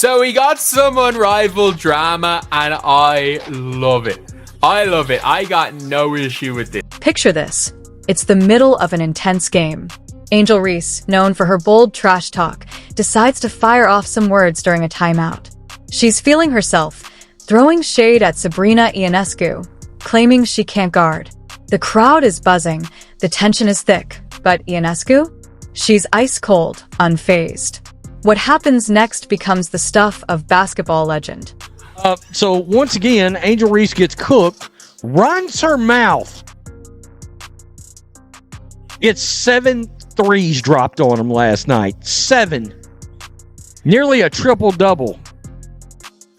So we got some unrivaled drama, and I love it. I love it. I got no issue with this. Picture this. It's the middle of an intense game. Angel Reese, known for her bold trash talk, decides to fire off some words during a timeout. She's feeling herself, throwing shade at Sabrina Ionescu, claiming she can't guard. The crowd is buzzing, the tension is thick, but Ionescu? She's ice cold, unfazed. What happens next becomes the stuff of basketball legend. So once again, Angel Reese gets cooked, runs her mouth. It's 7 threes dropped on him last night. 7. Nearly a triple-double.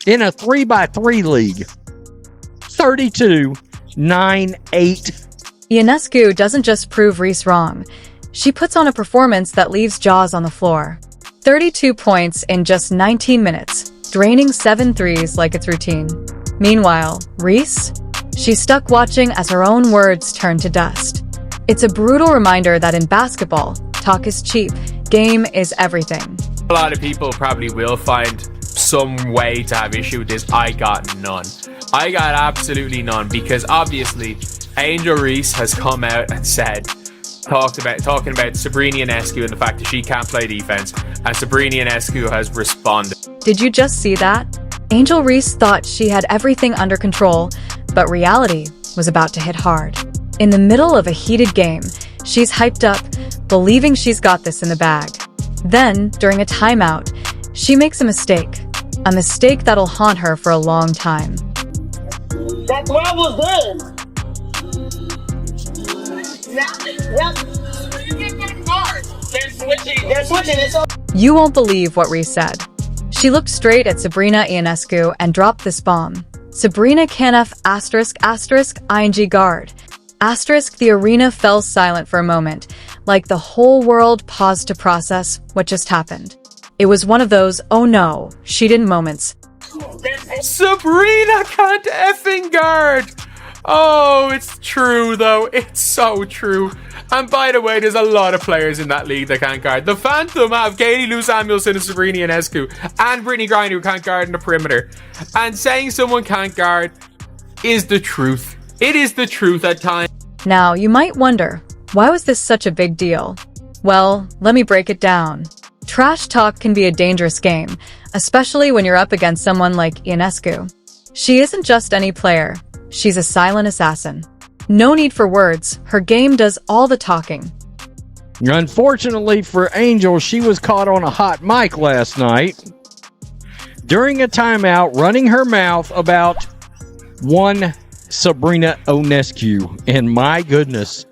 In a 3x3 league. 32, 9, 8. Ionescu doesn't just prove Reese wrong. She puts on a performance that leaves jaws on the floor. 32 points in just 19 minutes, draining 7 threes like it's routine. Meanwhile, Reese? She's stuck watching as her own words turn to dust. It's a brutal reminder that in basketball, talk is cheap, game is everything. A lot of people probably will find some way to have issue with this. I got none. I got absolutely none, because obviously Angel Reese has come out and talking about Sabrina Ionescu and the fact that she can't play defense, and Sabrina Ionescu has responded. Did you just see that? Angel Reese thought she had everything under control, but reality was about to hit hard. In the middle of a heated game, she's hyped up, believing she's got this in the bag. Then, during a timeout, she makes a mistake that'll haunt her for a long time. That's what I was doing. They're switching. You won't believe what Reese said. She looked straight at Sabrina Ionescu and dropped this bomb. Sabrina can't **ing guard. The arena fell silent for a moment, like the whole world paused to process what just happened. It was one of those, oh no, she didn't moments. Sabrina can't effing guard! Oh, it's true though. It's so true. And by the way, there's a lot of players in that league that can't guard. The Phantom have Katie Lou Samuelson and Sabrina Ionescu and Brittany Griner who can't guard in the perimeter. And saying someone can't guard is the truth. It is the truth at times. Now, you might wonder, why was this such a big deal? Well, let me break it down. Trash talk can be a dangerous game, especially when you're up against someone like Ionescu. She isn't just any player. She's a silent assassin. No need for words. Her game does all the talking. Unfortunately for Angel, she was caught on a hot mic last night during a timeout running her mouth about one Sabrina Ionescu. And my goodness,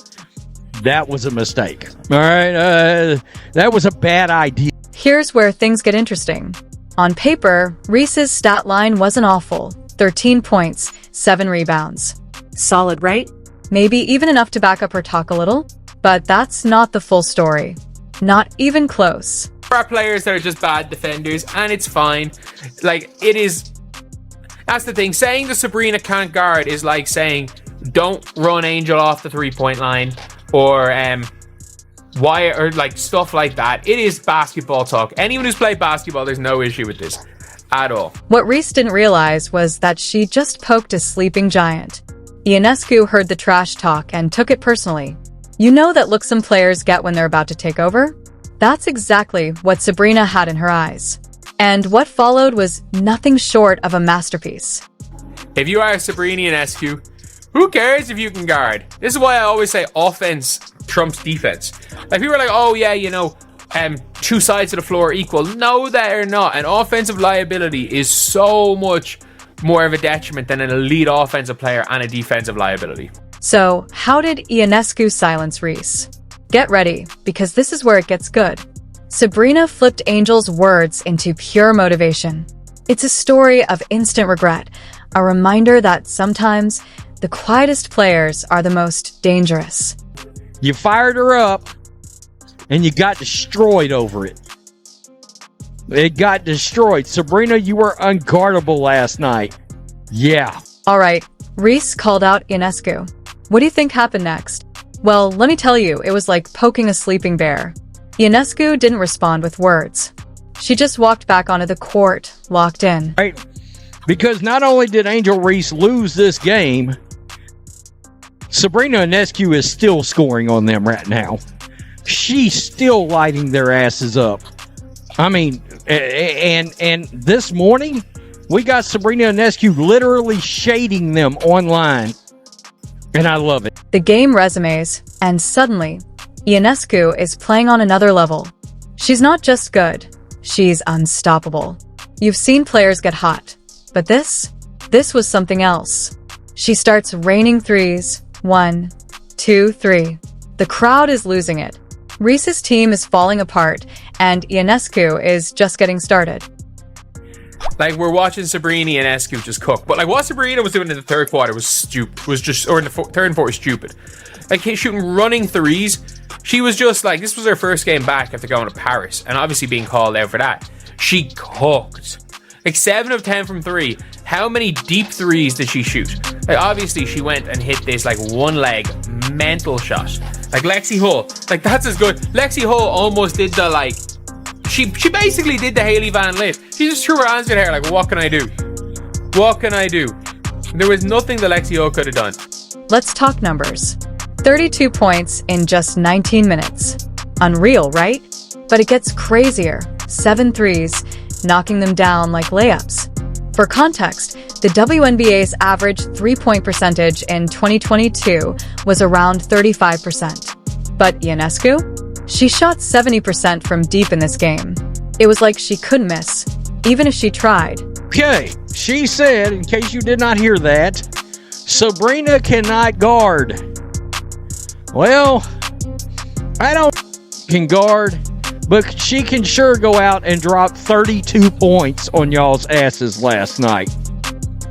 that was a mistake. All right, that was a bad idea. Here's where things get interesting. On paper, Reese's stat line wasn't awful. 13 points, 7 rebounds. Solid, right? Maybe even enough to back up her talk a little. But that's not the full story. Not even close. There are players that are just bad defenders, and it's fine. Like, it is... That's the thing. Saying that Sabrina can't guard is like saying, don't run Angel off the three-point line, or like stuff like that. It is basketball talk. Anyone who's played basketball, there's no issue with this at all. What Reese didn't realize was that she just poked a sleeping giant. Ionescu heard the trash talk and took it personally. You know that look some players get when they're about to take over? That's exactly what Sabrina had in her eyes. And what followed was nothing short of a masterpiece. If you are Sabrina Ionescu, who cares if you can guard? This is why I always say offense trumps defense. Like, people are like, oh yeah, you know, two sides of the floor are equal. No, they're not. An offensive liability is so much more of a detriment than an elite offensive player and a defensive liability. So, how did Ionescu silence Reese? Get ready, because this is where it gets good. Sabrina flipped Angel's words into pure motivation. It's a story of instant regret, a reminder that sometimes the quietest players are the most dangerous. You fired her up, and you got destroyed over it. It got destroyed. Sabrina, you were unguardable last night. Yeah. All right, Reese called out Ionescu. What do you think happened next? Well, let me tell you, it was like poking a sleeping bear. Ionescu didn't respond with words. She just walked back onto the court, locked in. Right? Because not only did Angel Reese lose this game, Sabrina Ionescu is still scoring on them right now. She's still lighting their asses up. I mean, and this morning, we got Sabrina Ionescu literally shading them online. And I love it. The game resumes, and suddenly, Ionescu is playing on another level. She's not just good, she's unstoppable. You've seen players get hot, but this was something else. She starts raining threes. 1, 2, 3. The crowd is losing it. Reese's team is falling apart, and Ionescu is just getting started. Like, we're watching Sabrina Ionescu just cook. But, like, what Sabrina was doing in the third quarter was stupid. Or in the third and fourth was stupid. Like, shooting running threes. She was just, like, this was her first game back after going to Paris. And obviously being called out for that. She cooked. Like, 7 of 10 from 3. How many deep threes did she shoot? Like, obviously, she went and hit this, like, one-leg mental shot. Like, Lexi Hull. Like, that's as good. Lexi Hull almost did the, like... She basically did the Hailey Van Lith. She just threw her hands in her hair, like, what can I do? What can I do? There was nothing that Lexi Hull could have done. Let's talk numbers. 32 points in just 19 minutes. Unreal, right? But it gets crazier. 7 threes, knocking them down like layups. For context, the WNBA's average three-point percentage in 2022 was around 35%. But Ionescu? She shot 70% from deep in this game. It was like she couldn't miss, even if she tried. Okay, she said, in case you did not hear that, Sabrina cannot guard. Well, I don't can guard, but she can sure go out and drop 32 points on y'all's asses last night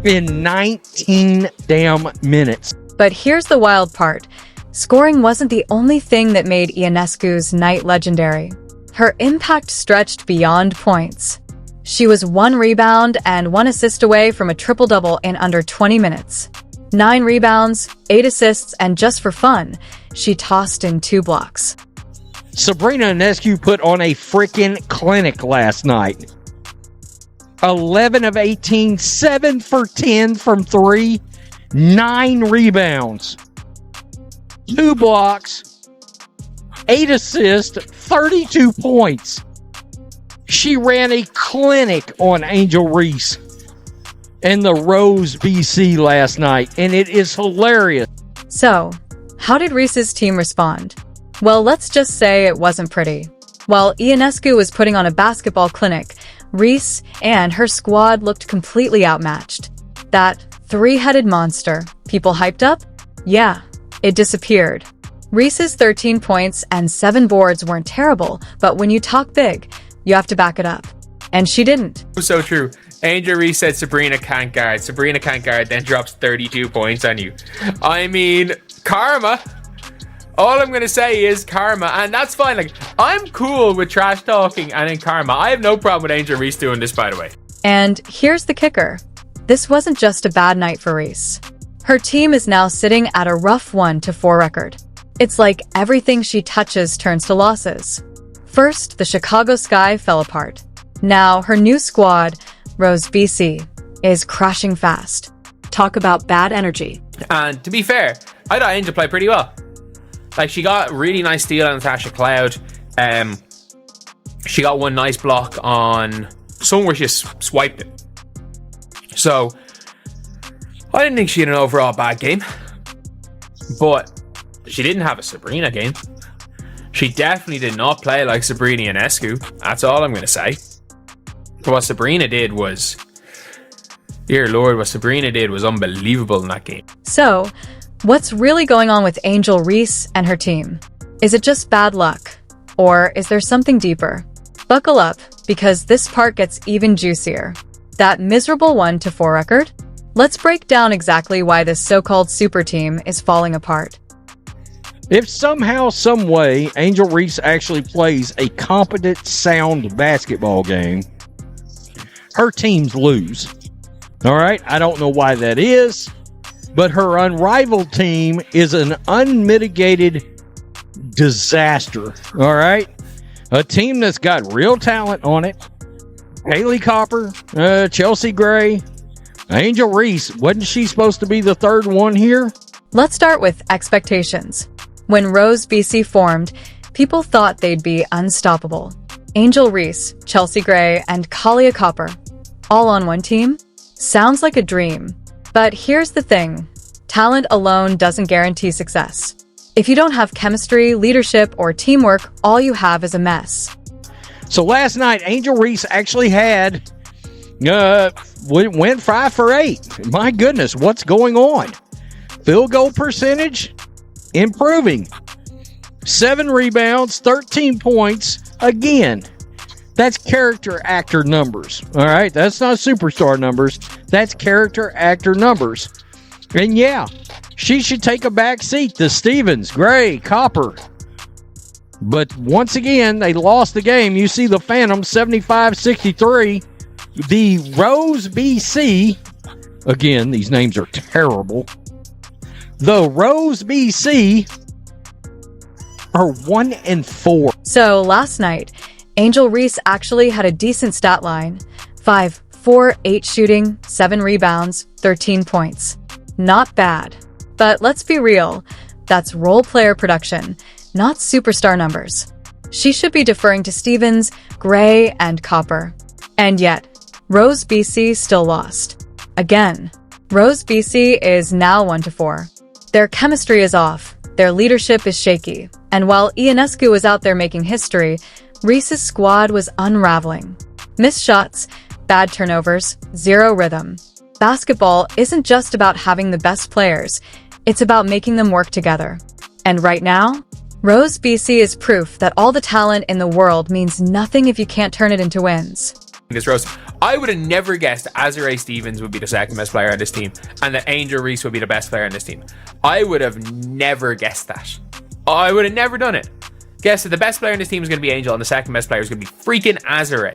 in 19 damn minutes. But here's the wild part. Scoring wasn't the only thing that made Ionescu's night legendary. Her impact stretched beyond points. She was 1 rebound and 1 assist away from a triple-double in under 20 minutes. 9 rebounds, 8 assists, and just for fun, she tossed in 2 blocks. Sabrina Ionescu put on a freaking clinic last night. 11 of 18, 7 for 10 from 3, 9 rebounds. 2 blocks, 8 assists, 32 points. She ran a clinic on Angel Reese in the Rose, BC last night, and it is hilarious. So, how did Reese's team respond? Well, let's just say it wasn't pretty. While Ionescu was putting on a basketball clinic, Reese and her squad looked completely outmatched. That 3-headed monster people hyped up? Yeah. It disappeared. Reese's 13 points and 7 boards weren't terrible, but when you talk big, you have to back it up. And she didn't. So true. Angel Reese said Sabrina can't guard. Sabrina can't guard, then drops 32 points on you. I mean, karma. All I'm going to say is karma, and that's fine. Like, I'm cool with trash talking and in karma. I have no problem with Angel Reese doing this, by the way. And here's the kicker. This wasn't just a bad night for Reese. Her team is now sitting at a rough 1-4 record. It's like everything she touches turns to losses. First, the Chicago Sky fell apart. Now, her new squad, Rose BC, is crashing fast. Talk about bad energy. And to be fair, I thought Angel played pretty well. Like, she got a really nice steal on Natasha Cloud. She got 1 nice block on someone where she just swiped it. So, I didn't think she had an overall bad game, but she didn't have a Sabrina game. She definitely did not play like Sabrina Ionescu. That's all I'm going to say. But what Sabrina did was, dear Lord, what Sabrina did was unbelievable in that game. So, what's really going on with Angel Reese and her team? Is it just bad luck? Or is there something deeper? Buckle up, because this part gets even juicier. That miserable 1-4 record? Let's break down exactly why this so-called super team is falling apart. If somehow, some way, Angel Reese actually plays a competent, sound basketball game, her teams lose. All right? I don't know why that is, but her unrivaled team is an unmitigated disaster. All right? A team that's got real talent on it, Haley Copper, Chelsea Gray, Angel Reese. Wasn't she supposed to be the third one here? Let's start with expectations. When Rose BC formed, people thought they'd be unstoppable. Angel Reese, Chelsea Gray, and Kalia Copper, all on one team? Sounds like a dream. But here's the thing. Talent alone doesn't guarantee success. If you don't have chemistry, leadership, or teamwork, all you have is a mess. So last night, Angel Reese actually went 5 for 8. My goodness, what's going on? Field goal percentage, improving. 7 rebounds, 13 points. Again, that's character actor numbers. All right, that's not superstar numbers. That's character actor numbers. And yeah, she should take a back seat to Stevens, Gray, Copper. But once again, they lost the game. You see the Phantom 75-63. The Rose BC, again, these names are terrible. The Rose BC are 1-4. So last night, Angel Reese actually had a decent stat line. 5, 4, 8 shooting, 7 rebounds, 13 points. Not bad. But let's be real, that's role player production, not superstar numbers. She should be deferring to Stevens, Gray, and Copper. And yet, Rose BC still lost. Again, Rose BC is now 1-4. Their chemistry is off, their leadership is shaky, and while Ionescu was out there making history, Reese's squad was unraveling. Missed shots, bad turnovers, zero rhythm. Basketball isn't just about having the best players, it's about making them work together. And right now, Rose BC is proof that all the talent in the world means nothing if you can't turn it into wins. Rose, I would have never guessed Azure Stevens would be the second best player on this team and that Angel Reese would be the best player on this team. I would have never guessed that. I would have never done it. Guess that the best player on this team is going to be Angel and the second best player is going to be freaking Azure.